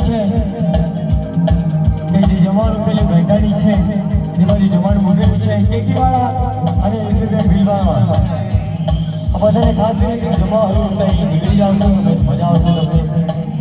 છે કે જે જમાનું પેલી ઘંટાડી છે એમાંથી જમાનું મૂકેલું છે કેકીવાળા અને વિજયબેન ભીલવાળા આ બધાને ખાસ કરીને જમા હરું નીકળી જાવ છો મજા આવશે તમને